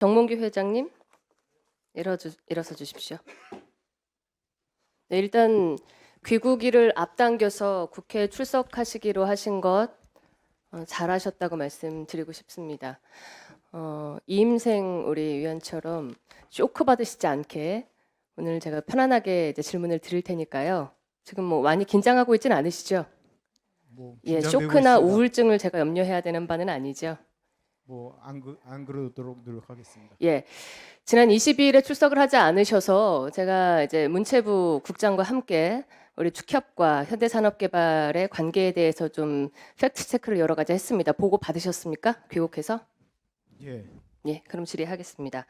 정몽규 회장님, 일어서 주십시오. 네, 일단 귀국일을 앞당겨서 국회에 출석하시기로 하신 것 잘하셨다고 말씀드리고 싶습니다. 이임생 우리 위원처럼 쇼크 받으시지 않게 오늘 제가 편안하게 이제 질문을 드릴 테니까요. 지금 뭐 많이 긴장하고 있진 않으시죠? 예, 쇼크나 우울증을 제가 염려해야 되는 바는 아니죠. 안 그러도록 노력하겠습니다. 예. 지난 22일에 출석을 하지 않으셔서 제가 이제 문체부 국장과 함께 우리 축협과 현대산업개발의 관계에 대해서 좀 팩트 체크를 여러 가지 했습니다. 보고 받으셨습니까? 귀국해서? 예. 예, 그럼 질의하겠습니다.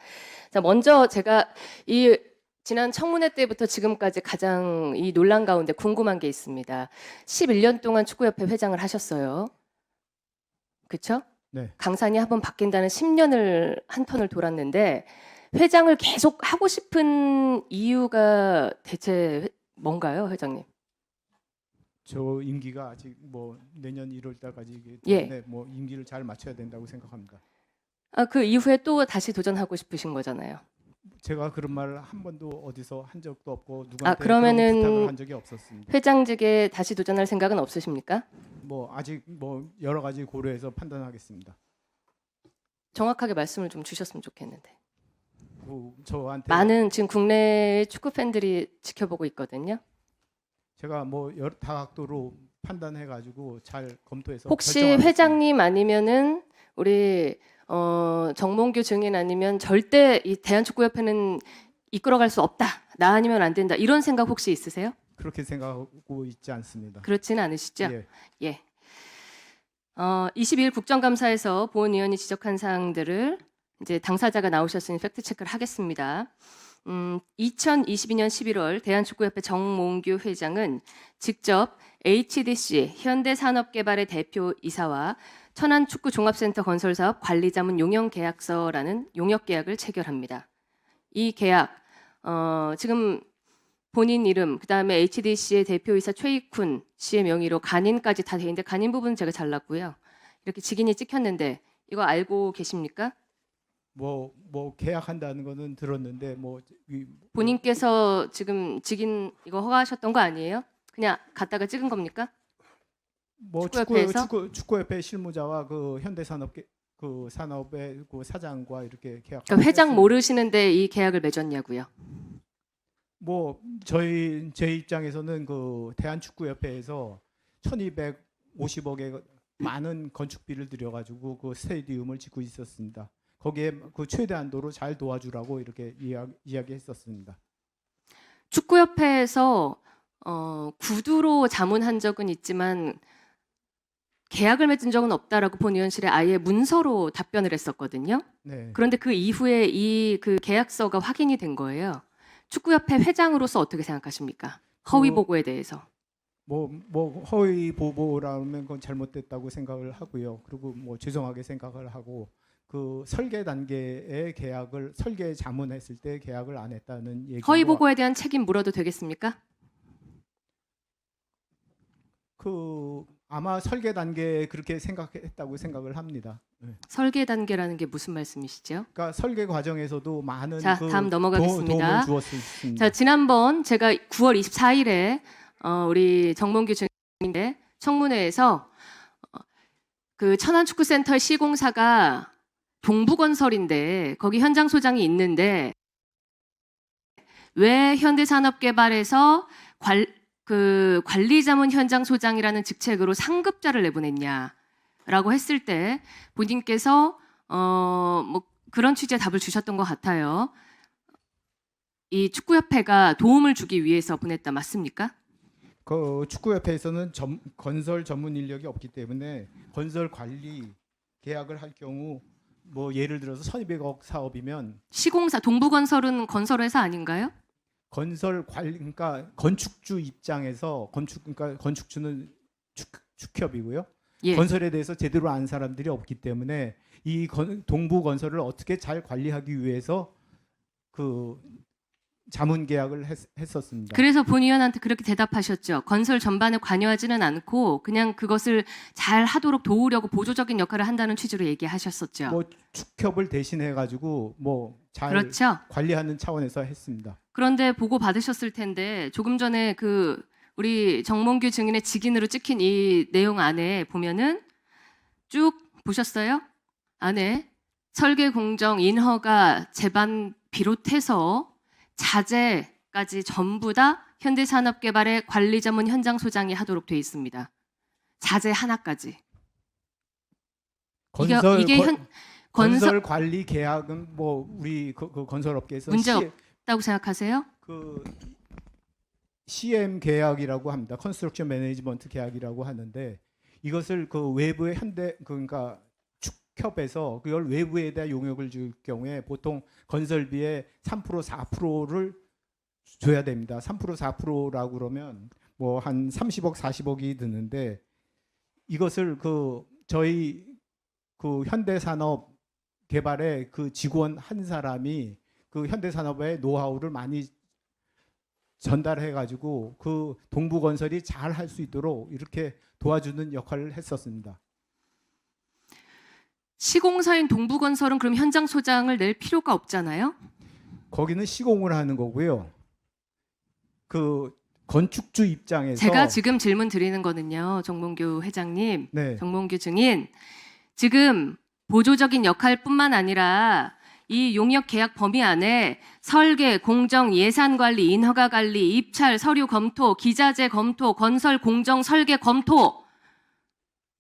자, 먼저 제가 이 지난 청문회 때부터 지금까지 가장 이 논란 가운데 궁금한 게 있습니다. 11년 동안 축구협회 회장을 하셨어요. 그렇죠? 네. 강산이 한번 바뀐다는 10년을 한 턴을 돌았는데 회장을 계속 하고 싶은 이유가 대체 뭔가요, 회장님? 저 임기가 아직 내년 1월 달까지이기 예. 때문에 임기를 잘 마쳐야 된다고 생각합니다. 그 이후에 또 다시 도전하고 싶으신 거잖아요. 제가 그런 말을 한 번도 어디서 한 적도 없고 누구한테 그러면은 그런 부탁을 한 적이 없었습니다. 회장직에 다시 도전할 생각은 없으십니까? 아직 여러 가지 고려해서 판단하겠습니다. 정확하게 말씀을 좀 주셨으면 좋겠는데. 저한테 많은 지금 국내 축구 팬들이 지켜보고 있거든요. 제가 여러 다각도로 판단해 가지고 잘 검토해서 혹시 결정하겠습니다. 회장님 아니면은 우리 정몽규 증인 아니면 절대 이 대한축구협회는 이끌어갈 수 없다. 나 아니면 안 된다. 이런 생각 혹시 있으세요? 그렇게 생각하고 있지 않습니다. 그렇지는 않으시죠? 예. 예. 22일 국정감사에서 보은 의원이 지적한 사항들을 이제 당사자가 나오셨으니 팩트 체크를 하겠습니다. 2022년 11월 대한축구협회 정몽규 회장은 직접 HDC 현대산업개발의 대표이사와 천안축구종합센터 건설사업 관리자문 용역계약서라는 용역계약을 체결합니다. 이 계약 지금 본인 이름 그다음에 HDC의 대표이사 최익훈 씨의 명의로 간인까지 다 돼 있는데 간인 부분은 제가 잘랐고요. 이렇게 직인이 찍혔는데 이거 알고 계십니까? 계약한다는 거는 들었는데 본인께서 지금 직인 이거 허가하셨던 거 아니에요? 그냥 갖다가 찍은 겁니까? 축구협회에서? 축구협회 실무자와 그 현대산업 그 산업의 그 사장과 이렇게 계약. 그러니까 회장 모르시는데 이 계약을 맺었냐고요? 제 입장에서는 그 대한축구협회에서 1,250억의 많은 건축비를 들여가지고 그 스테디움을 짓고 있었습니다. 거기에 그 최대 한도로 잘 도와주라고 이렇게 이야기했었습니다. 축구협회에서 구두로 자문한 적은 있지만 계약을 맺은 적은 없다라고 본 의원실에 아예 문서로 답변을 했었거든요. 네. 그런데 그 이후에 그 계약서가 확인이 된 거예요. 축구협회 회장으로서 어떻게 생각하십니까? 허위 보고에 대해서. 허위 보고라면 그건 잘못됐다고 생각을 하고요. 그리고 죄송하게 생각을 하고 그 설계 단계의 계약을 설계 자문했을 때 계약을 안 했다는 얘기. 허위 보고에 대한 책임 물어도 되겠습니까? 아마 설계 단계에 그렇게 생각했다고 생각을 합니다. 네. 설계 단계라는 게 무슨 말씀이시죠? 그러니까 설계 과정에서도 많은 자, 다음 넘어가겠습니다. 도움을 주었습니다. 자, 지난번 제가 9월 24일에 우리 정몽규 증인의 청문회에서 그 천안축구센터 시공사가 동부건설인데 거기 현장 소장이 있는데 왜 현대산업개발에서 관리자문 현장 소장이라는 직책으로 상급자를 내보냈냐라고 했을 때 본인께서 그런 취지의 답을 주셨던 것 같아요. 이 축구협회가 도움을 주기 위해서 보냈다 맞습니까? 그 축구협회에서는 건설 전문 인력이 없기 때문에 건설 관리 계약을 할 경우 예를 들어서 1,200억 사업이면 시공사 동부건설은 건설회사 아닌가요? 건설 관리 그러니까 건축주 입장에서 그러니까 건축주는 축협이고요. 예. 건설에 대해서 제대로 아는 사람들이 없기 때문에 이 동부 건설을 어떻게 잘 관리하기 위해서 그 자문 계약을 했었습니다. 그래서 본 의원한테 그렇게 대답하셨죠. 건설 전반에 관여하지는 않고 그냥 그것을 잘 하도록 도우려고 보조적인 역할을 한다는 취지로 얘기하셨었죠. 뭐 축협을 대신해 가지고 뭐 잘 그렇죠. 관리하는 차원에서 했습니다. 그런데 보고 받으셨을 텐데 조금 전에 그 우리 정몽규 증인의 직인으로 찍힌 이 내용 안에 보면은 쭉 보셨어요? 안에 설계 공정 인허가 제반 비롯해서 자재까지 전부 다 현대산업개발의 관리자문 현장 소장이 하도록 돼 있습니다. 자재 하나까지. 이게 건설 관리 계약은 뭐 우리 그 건설업계에서 문제 없다고 생각하세요? 그 CM 계약이라고 합니다. 컨스트럭션 매니지먼트 계약이라고 하는데 이것을 그 외부의 그러니까 축협에서 그걸 외부에다 용역을 줄 경우에 보통 건설비의 3% 4%를 줘야 됩니다. 3% 4%라고 그러면 뭐 한 30억 40억이 드는데 이것을 그 저희 그 현대산업 개발의 그 직원 한 사람이 그 현대산업의 노하우를 많이 전달해 가지고 그 동부건설이 잘 할 수 있도록 이렇게 도와주는 역할을 했었습니다. 시공사인 동부건설은 그럼 현장 소장을 낼 필요가 없잖아요. 거기는 시공을 하는 거고요. 그 건축주 입장에서 제가 지금 질문 드리는 거는요, 정몽규 회장님, 네. 정몽규 증인, 지금 보조적인 역할뿐만 아니라 이 용역 계약 범위 안에 설계, 공정, 예산 관리, 인허가 관리, 입찰, 서류 검토, 기자재 검토, 건설, 공정, 설계 검토,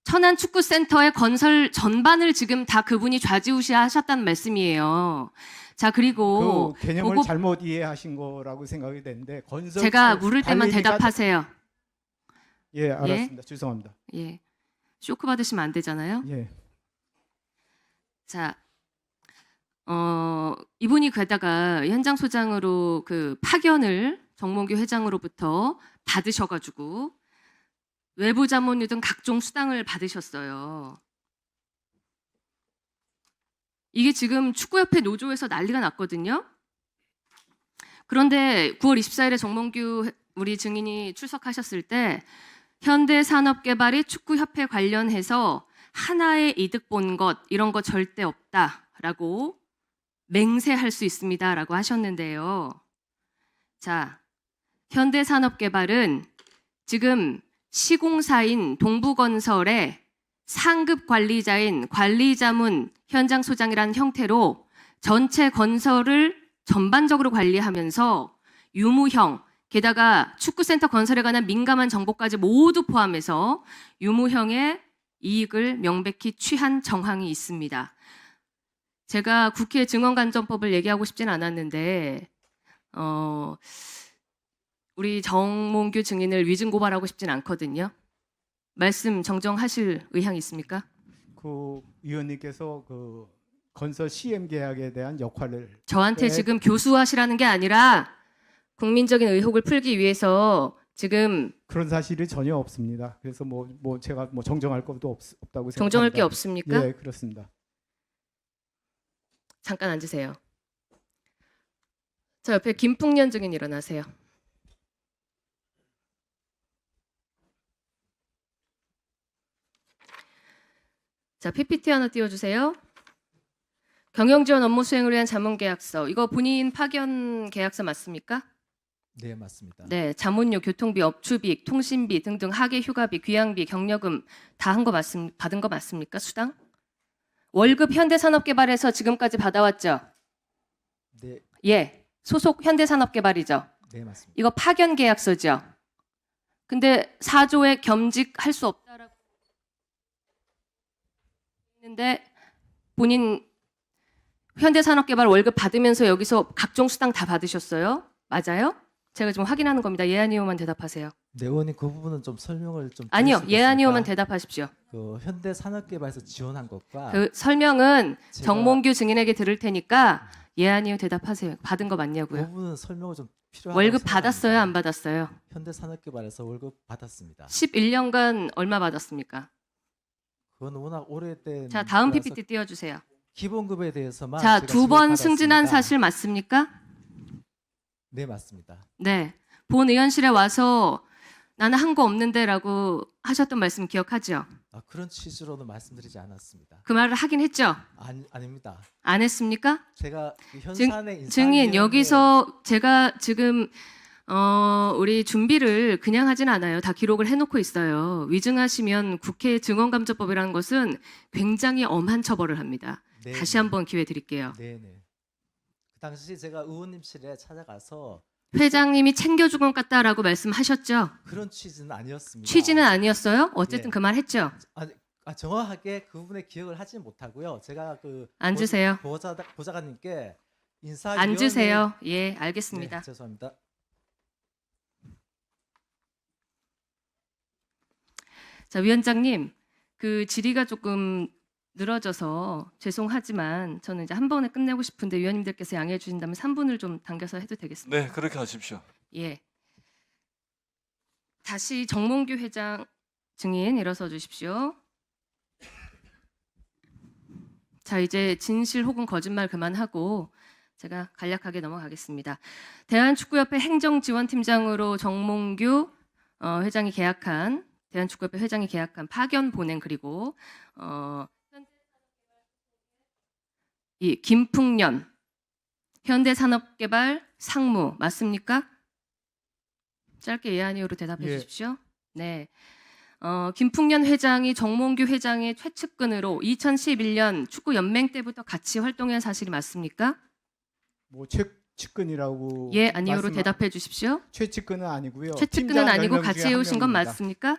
천안 축구센터의 건설 전반을 지금 다 그분이 좌지우지하셨다는 말씀이에요. 자, 그리고 그 개념을 보고 잘못 이해하신 거라고 생각이 되는데 건설 제가 물을 때만 관리비가- 대답하세요. 예, 알았습니다. 죄송합니다. 예. 쇼크 받으시면 안 되잖아요. 예. 자, 이분이 게다가 현장 소장으로 그 파견을 정몽규 회장으로부터 받으셔가지고 외부 자문료 등 각종 수당을 받으셨어요. 이게 지금 축구협회 노조에서 난리가 났거든요. 그런데 9월 24일에 정몽규 우리 증인이 출석하셨을 때 현대산업개발이 축구협회 관련해서 하나의 이득 본 것 이런 거 절대 없다라고 맹세할 수 있습니다라고 하셨는데요. 자, 현대산업개발은 지금 시공사인 동부건설의 상급 관리자인 관리자문 현장 소장이라는 형태로 전체 건설을 전반적으로 관리하면서 유무형, 게다가 축구센터 건설에 관한 민감한 정보까지 모두 포함해서 유무형의 이익을 명백히 취한 정황이 있습니다. 제가 국회 증언간정법을 얘기하고 싶진 않았는데 우리 정몽규 증인을 위증 고발하고 싶진 않거든요. 말씀 정정하실 의향이 있습니까? 그 위원님께서 그 건설 CM 계약에 대한 역할을 저한테 네. 지금 교수하시라는 게 아니라 국민적인 의혹을 풀기 위해서 지금 그런 사실이 전혀 없습니다. 그래서 뭐 제가 뭐 정정할 것도 없다고 생각합니다. 정정할 게 없습니까? 예, 그렇습니다. 잠깐 앉으세요. 저 옆에 김풍년 증인 일어나세요. 자, PPT 하나 띄워주세요. 경영지원 업무 수행을 위한 자문계약서. 이거 본인 파견 계약서 맞습니까? 네, 맞습니다. 네, 자문료, 교통비, 업추비, 통신비 등등 하계 휴가비, 귀향비, 경력금 다 한 거 받은 거 맞습니까? 수당? 월급 현대산업개발에서 지금까지 받아왔죠? 네, 예, 소속 현대산업개발이죠. 네, 맞습니다. 이거 파견 계약서죠. 근데 4조에 겸직할 수 없다라고 했는데 본인 현대산업개발 월급 받으면서 여기서 각종 수당 다 받으셨어요? 맞아요? 제가 지금 확인하는 겁니다. 예 아니오만 대답하세요. 네, 의원님 그 부분은 좀 설명을 좀 아니요, 드릴 수 예 있겠습니까? 아니오만 대답하십시오. 그 현대산업개발에서 지원한 것과 그 설명은 제가 정몽규 증인에게 들을 테니까 예 아니오 대답하세요. 받은 거 그 맞냐고요? 부분은 설명을 좀 필요하다고 월급 생각합니다. 받았어요, 안 받았어요? 현대산업개발에서 월급 받았습니다. 11년간 얼마 받았습니까? 그건 워낙 오래된 자, 다음 거라서 PPT 띄워주세요. 기본급에 대해서만 자, 제가 두 번 지급받았습니다. 승진한 사실 맞습니까? 네, 맞습니다. 네. 본 의원실에 와서 나는 한 거 없는데라고 하셨던 말씀 기억하죠? 아, 그런 취지로는 말씀드리지 않았습니다. 그 말을 하긴 했죠? 아닙니다. 안 했습니까? 제가 그 현산의 증인 여기서 제가 지금 우리 준비를 그냥 하진 않아요. 다 기록을 해놓고 있어요. 위증하시면 국회 증언감점법이라는 것은 굉장히 엄한 처벌을 합니다. 네, 다시 한번 기회 드릴게요. 네네. 그 당시 제가 의원님실에 찾아가서 회장님이 챙겨준 것 같다라고 말씀하셨죠? 그런 취지는 아니었습니다. 취지는 아니었어요? 어쨌든 예. 그 말 했죠? 정확하게 그 부분의 기억을 하지 못하고요. 제가 그 앉으세요. 보좌관님께 인사 앉으세요. 예, 알겠습니다. 네, 죄송합니다. 자, 위원장님, 그 질의가 조금 늘어져서 죄송하지만 저는 이제 한 번에 끝내고 싶은데 위원님들께서 양해해 주신다면 3분을 좀 당겨서 해도 되겠습니까? 네, 그렇게 하십시오. 예. 다시 정몽규 회장 증인 일어서 주십시오. 자, 이제 진실 혹은 거짓말 그만하고 제가 간략하게 넘어가겠습니다. 대한축구협회 행정지원팀장으로 정몽규 회장이 계약한 대한축구협회 회장이 계약한 파견 보냄 그리고 이 김풍년 현대산업개발 상무 맞습니까? 짧게 예 아니오로 대답해 예. 주십시오. 네. 김풍년 회장이 정몽규 회장의 최측근으로 2011년 축구 연맹 때부터 같이 활동한 사실이 맞습니까? 뭐 최측근이라고 예 아니오로 말씀- 대답해 주십시오. 최측근은 아니고요. 최측근은 팀장 아니고 10명 같이 중에 한 해오신 건 명입니다. 맞습니까?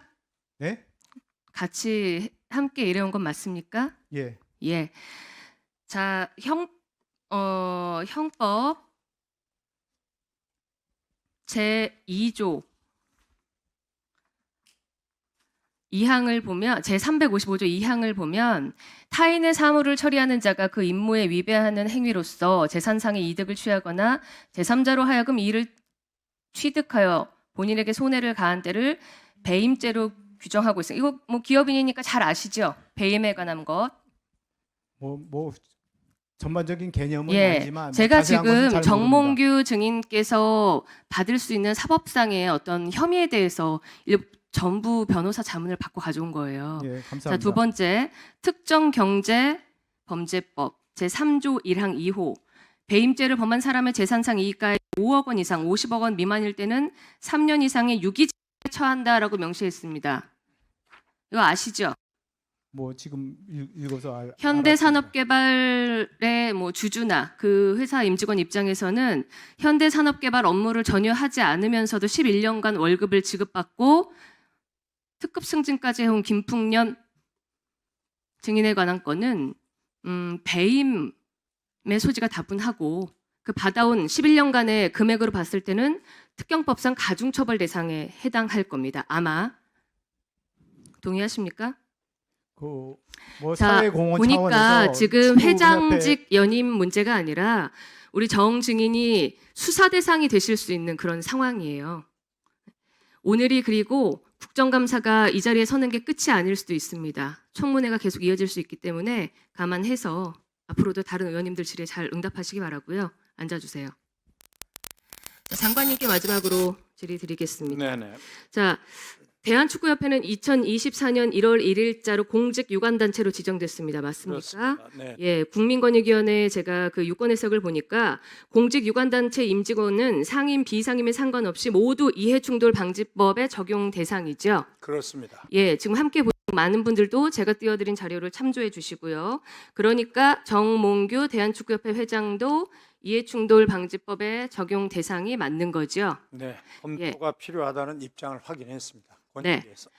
네? 같이 함께 일해온 건 맞습니까? 예. 예. 자, 형법 제2조 2항을 보면 제355조 2항을 보면 타인의 사물을 처리하는 자가 그 임무에 위배하는 행위로서 재산상의 이득을 취하거나 제3자로 하여금 이를 취득하여 본인에게 손해를 가한 때를 배임죄로 규정하고 있어요. 이거 뭐 기업인이니까 잘 아시죠? 배임에 관한 것. 뭐 전반적인 개념은 예, 아니지만 제가 자세한 것은 지금 잘 모릅니다. 정몽규 증인께서 받을 수 있는 사법상의 어떤 혐의에 대해서 전부 변호사 자문을 받고 가져온 거예요. 예, 감사합니다. 자, 두 번째, 특정경제범죄법 제3조 1항 2호 배임죄를 범한 사람의 재산상 이익가액 5억 원 이상 50억 원 미만일 때는 3년 이상의 유기죄에 처한다라고 명시했습니다. 이거 아시죠? 뭐 지금 읽어서 알았습니다. 현대산업개발의 뭐 주주나 그 회사 임직원 입장에서는 현대산업개발 업무를 전혀 하지 않으면서도 11년간 월급을 지급받고 특급 승진까지 해온 김풍년 증인에 관한 건은 배임의 소지가 다분하고 그 받아온 11년간의 금액으로 봤을 때는 특경법상 가중처벌 대상에 해당할 겁니다. 아마 동의하십니까? 뭐 자, 사회공헌 보니까 차원에서 지금 축구협회- 회장직 연임 문제가 아니라 우리 정 증인이 수사 대상이 되실 수 있는 그런 상황이에요. 오늘이 그리고 국정감사가 이 자리에 서는 게 끝이 아닐 수도 있습니다. 청문회가 계속 이어질 수 있기 때문에 감안해서 앞으로도 다른 의원님들 질의에 잘 응답하시기 바라고요. 앉아주세요. 자, 장관님께 마지막으로 질의 드리겠습니다. 네. 자, 대한축구협회는 2024년 1월 1일자로 공직 유관단체로 지정됐습니다. 맞습니까? 그렇습니다. 네. 예, 국민권익위원회에 제가 그 유권 해석을 보니까 공직 유관단체 임직원은 상임 비상임에 상관없이 모두 이해충돌 방지법의 적용 대상이죠. 그렇습니다. 예, 지금 함께 보신 많은 분들도 제가 띄워드린 자료를 참조해 주시고요. 그러니까 정몽규 대한축구협회 회장도 이해충돌 방지법의 적용 대상이 맞는 거죠. 네. 검토가 필요하다는 입장을 확인했습니다. 네. 권익위에서.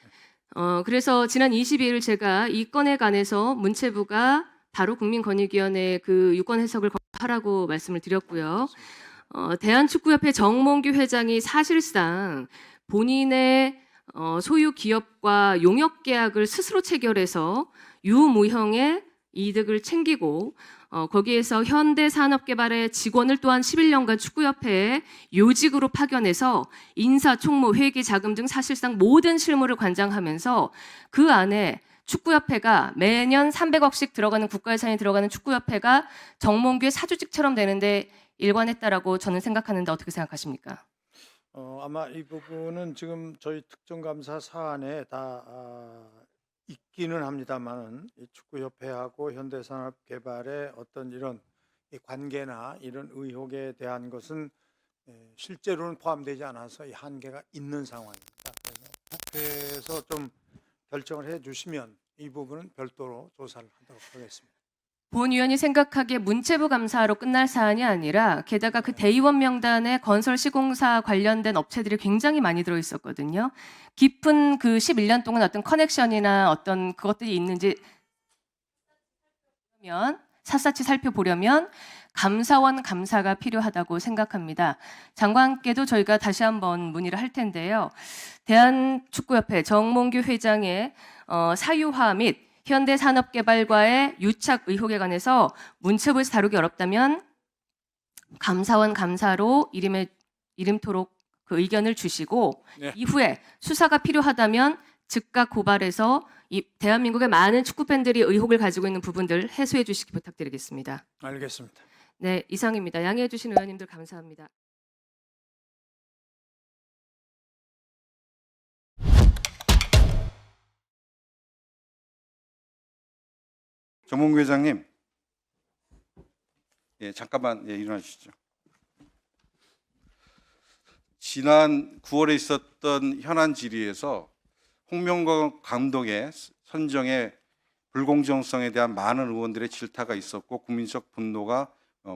그래서 지난 22일 제가 이 건에 관해서 문체부가 바로 국민권익위원회에 그 유권 해석을 하라고 말씀을 드렸고요. 대한축구협회 정몽규 회장이 사실상 본인의 소유 기업과 용역 계약을 스스로 체결해서 유무형의 이득을 챙기고 거기에서 현대산업개발의 직원을 또한 11년간 축구협회에 요직으로 파견해서 인사, 총무, 회계, 자금 등 사실상 모든 실무를 관장하면서 그 안에 축구협회가 매년 300억씩 들어가는 국가 예산이 들어가는 축구협회가 정몽규의 사주직처럼 되는데 일관했다라고 저는 생각하는데 어떻게 생각하십니까? 아마 이 부분은 지금 저희 특정감사 사안에 다 있기는 합니다만은 이 축구협회하고 현대산업개발의 어떤 이런 이 관계나 이런 의혹에 대한 것은 실제로는 포함되지 않아서 이 한계가 있는 상황입니다. 그래서 국회에서 좀 결정을 해주시면 이 부분은 별도로 조사를 하도록 하겠습니다. 본 의원이 생각하기에 문체부 감사로 끝날 사안이 아니라 게다가 그 대의원 명단에 건설 시공사 관련된 업체들이 굉장히 많이 들어 있었거든요. 깊은 그 11년 동안 어떤 커넥션이나 어떤 그것들이 있는지 샅샅이 살펴보려면 감사원 감사가 필요하다고 생각합니다. 장관께도 저희가 다시 한번 문의를 할 텐데요. 대한축구협회 정몽규 회장의 사유화 및 현대산업개발과의 유착 의혹에 관해서 문체부에서 다루기 어렵다면 감사원 감사로 이름토록 그 의견을 주시고 네. 이후에 수사가 필요하다면 즉각 고발해서 이 대한민국의 많은 축구 팬들이 의혹을 가지고 있는 부분들 해소해 주시기 부탁드리겠습니다. 알겠습니다. 네, 이상입니다. 양해해 주신 의원님들 감사합니다. 정몽규 회장님, 잠깐만 일어나 주시죠. 지난 9월에 있었던 현안 질의에서 홍명보 감독의 선정의 불공정성에 대한 많은 의원들의 질타가 있었고 국민적 분노가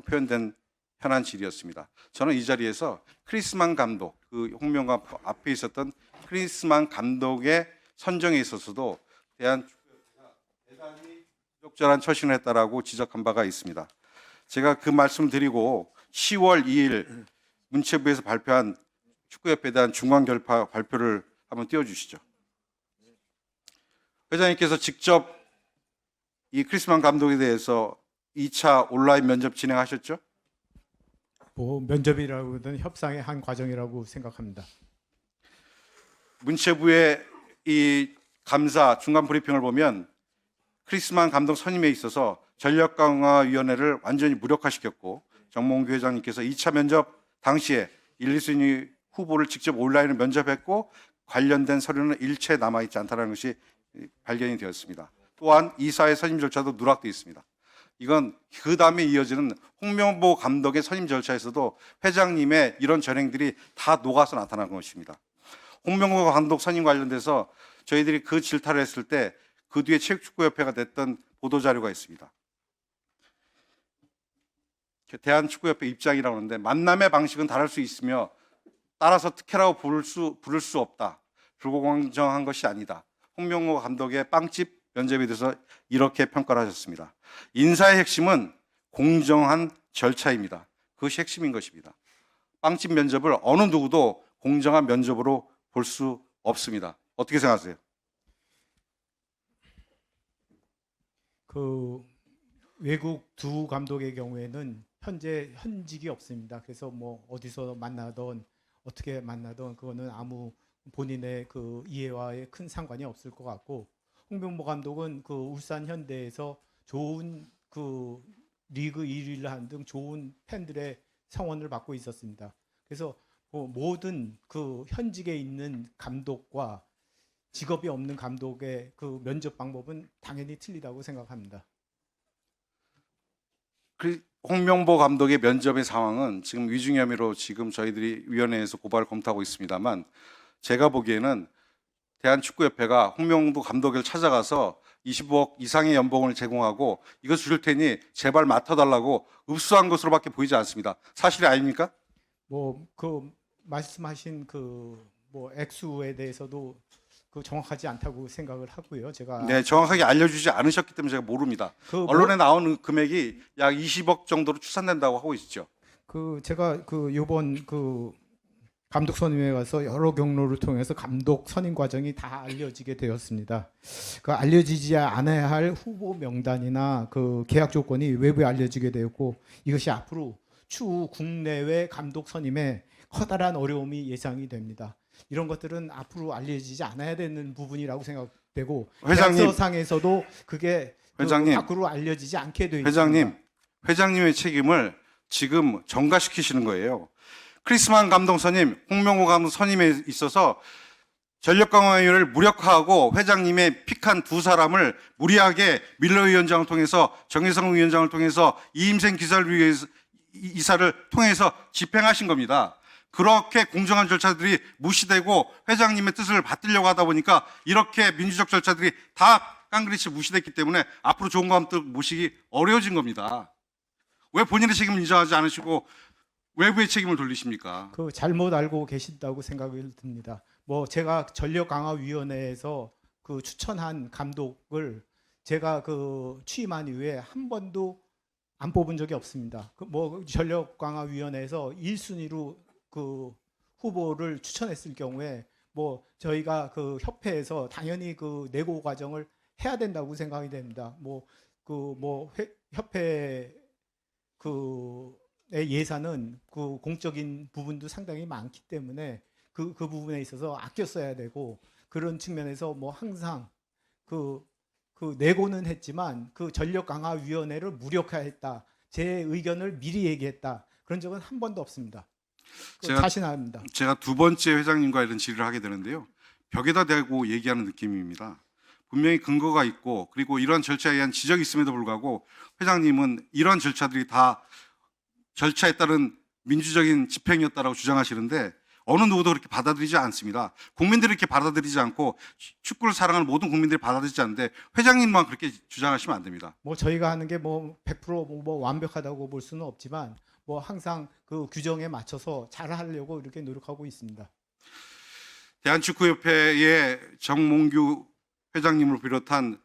표현된 현안 질의였습니다. 저는 이 자리에서 크리스만 감독, 그 홍명보 앞에 있었던 크리스만 감독의 선정에 있어서도 대한축구협회가 대단히 부적절한 처신을 했다라고 지적한 바가 있습니다. 제가 그 말씀을 드리고 10월 2일 문체부에서 발표한 축구협회에 대한 중간결파 발표를 한번 띄워주시죠. 회장님께서 직접 이 크리스만 감독에 대해서 2차 온라인 면접 진행하셨죠? 뭐 면접이라고든 협상의 한 과정이라고 생각합니다. 문체부의 이 감사 중간 브리핑을 보면 크리스만 감독 선임에 있어서 전력강화위원회를 완전히 무력화시켰고 정몽규 회장님께서 2차 면접 당시에 1, 2순위 후보를 직접 온라인으로 면접했고 관련된 서류는 일체 남아있지 않다는 것이 발견이 되었습니다. 또한 이사의 선임 절차도 누락되어 있습니다. 이건 그 다음에 이어지는 홍명보 감독의 선임 절차에서도 회장님의 이런 전행들이 다 녹아서 나타난 것입니다. 홍명보 감독 선임 관련돼서 저희들이 그 질타를 했을 때 그 뒤에 체육축구협회가 냈던 보도자료가 있습니다. 대한축구협회 입장이라고 하는데 만남의 방식은 다를 수 있으며 따라서 특혜라고 부를 수 없다. 불공정한 것이 아니다. 홍명보 감독의 빵집 면접에 대해서 이렇게 평가를 하셨습니다. 인사의 핵심은 공정한 절차입니다. 그것이 핵심인 것입니다. 빵집 면접을 어느 누구도 공정한 면접으로 볼 수 없습니다. 어떻게 생각하세요? 그 외국 두 감독의 경우에는 현재 현직이 없습니다. 그래서 뭐 어디서 만나던 어떻게 만나던 그거는 아무 본인의 그 이해와의 큰 상관이 없을 것 같고 홍명보 감독은 그 울산 현대에서 좋은 그 리그 1위를 한 등 좋은 팬들의 성원을 받고 있었습니다. 그래서 모든 그 현직에 있는 감독과 직업이 없는 감독의 그 면접 방법은 당연히 틀리다고 생각합니다. 홍명보 감독의 면접의 상황은 지금 위증 혐의로 지금 저희들이 위원회에서 고발을 검토하고 있습니다만 제가 보기에는 대한축구협회가 홍명보 감독을 찾아가서 25억 이상의 연봉을 제공하고 이거 줄 테니 제발 맡아달라고 읍수한 것으로밖에 보이지 않습니다. 사실이 아닙니까? 뭐 그 말씀하신 그 뭐 액수에 대해서도 그 정확하지 않다고 생각을 하고요. 제가 네, 정확하게 알려주지 않으셨기 때문에 제가 모릅니다. 언론에 나온 금액이 약 20억 정도로 추산된다고 하고 있죠. 그 제가 그 이번 그 감독 선임에 가서 여러 경로를 통해서 감독 선임 과정이 다 알려지게 되었습니다. 그 알려지지 않아야 할 후보 명단이나 그 계약 조건이 외부에 알려지게 되었고 이것이 앞으로 추후 국내외 감독 선임에 커다란 어려움이 예상이 됩니다. 이런 것들은 앞으로 알려지지 않아야 되는 부분이라고 되고 회장님. 계약서상에서도 그게 회장님. 밖으로 알려지지 않게 돼 있습니다. 회장님의 책임을 지금 전가시키시는 거예요. 크리스만 감독 선임, 홍명호 감독 선임에 있어서 전력강화위원회를 무력화하고 회장님의 픽한 두 사람을 무리하게 밀러 위원장을 통해서 정혜성 위원장을 통해서 이임생 이사를 통해서 집행하신 겁니다. 그렇게 공정한 절차들이 무시되고 회장님의 뜻을 받들려고 하다 보니까 이렇게 민주적 절차들이 다 깡그리치 무시됐기 때문에 앞으로 좋은 감독 모시기 어려워진 겁니다. 왜 본인의 책임을 인정하지 않으시고 외부의 책임을 돌리십니까? 그 잘못 알고 계신다고 생각이 듭니다. 뭐 제가 전력강화위원회에서 그 추천한 감독을 제가 그 취임한 이후에 한 번도 안 뽑은 적이 없습니다. 그 뭐 전력강화위원회에서 1순위로 그 후보를 추천했을 경우에 뭐 저희가 그 협회에서 당연히 그 내고 과정을 해야 된다고 생각이 됩니다. 협회 의 예산은 그 공적인 부분도 상당히 많기 때문에 그 부분에 있어서 아껴 써야 되고 그런 측면에서 뭐 항상 그 내고는 했지만 그 전력강화위원회를 무력화했다. 제 의견을 미리 얘기했다. 그런 적은 한 번도 없습니다. 자신합니다. 제가 두 번째 회장님과 이런 질의를 하게 되는데요. 벽에다 대고 얘기하는 느낌입니다. 분명히 근거가 있고 그리고 이러한 절차에 의한 지적이 있음에도 불구하고 회장님은 이러한 절차들이 다 절차에 따른 민주적인 집행이었다라고 주장하시는데 어느 누구도 그렇게 받아들이지 않습니다. 국민들이 이렇게 받아들이지 않고 축구를 사랑하는 모든 국민들이 받아들이지 않는데 회장님만 그렇게 주장하시면 안 됩니다. 뭐 저희가 하는 게 뭐 100% 뭐 완벽하다고 볼 수는 없지만 뭐 항상 그 규정에 맞춰서 잘 하려고 이렇게 노력하고 있습니다. 대한축구협회의 정몽규 회장님을 비롯한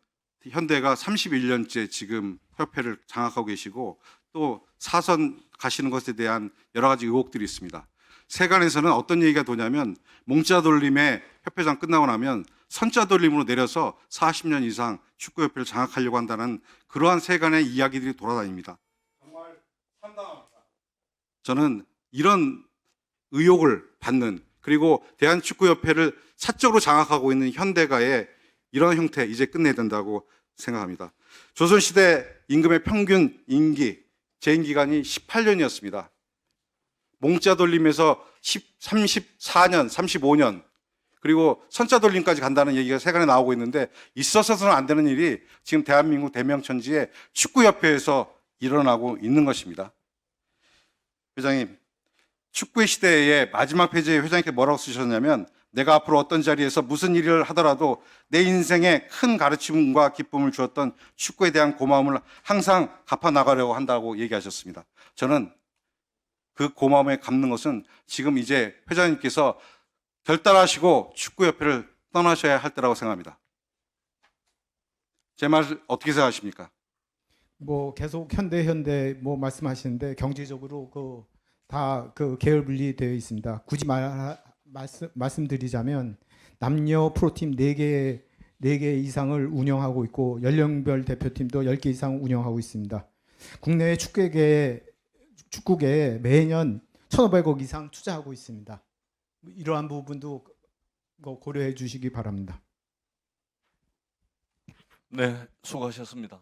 현대가 31년째 지금 협회를 장악하고 계시고 또 사선 가시는 것에 대한 여러 가지 의혹들이 있습니다. 세간에서는 어떤 얘기가 도냐면 몽자 돌림에 협회장 끝나고 나면 선자 돌림으로 내려서 40년 이상 축구협회를 장악하려고 한다는 그러한 세간의 이야기들이 돌아다닙니다. 정말 상당합니다. 저는 이런 의혹을 받는 그리고 대한축구협회를 사적으로 장악하고 있는 현대가의 이런 형태 이제 끝내야 된다고 생각합니다. 조선시대 임금의 평균 임기 재임 기간이 18년이었습니다. 몽자 돌림에서 34년, 35년 그리고 선자 돌림까지 간다는 얘기가 세간에 나오고 있는데 있어서는 안 되는 일이 지금 대한민국 대명천지의 축구협회에서 일어나고 있는 것입니다. 회장님, 축구의 시대의 마지막 페이지에 회장님께 뭐라고 쓰셨냐면 내가 앞으로 어떤 자리에서 무슨 일을 하더라도 내 인생에 큰 가르침과 기쁨을 주었던 축구에 대한 고마움을 항상 갚아 나가려고 한다고 얘기하셨습니다. 저는 그 고마움에 갚는 것은 지금 이제 회장님께서 결단하시고 축구협회를 떠나셔야 할 때라고 생각합니다. 제 말 어떻게 생각하십니까? 뭐 계속 현대 뭐 말씀하시는데 경제적으로 다 계열 분리되어 있습니다. 굳이 말씀드리자면 남녀 프로팀 4개 이상을 운영하고 있고 연령별 대표팀도 10개 이상 운영하고 있습니다. 국내 축구계에 매년 1,500억 이상 투자하고 있습니다. 이러한 부분도 고려해 주시기 바랍니다. 네, 수고하셨습니다.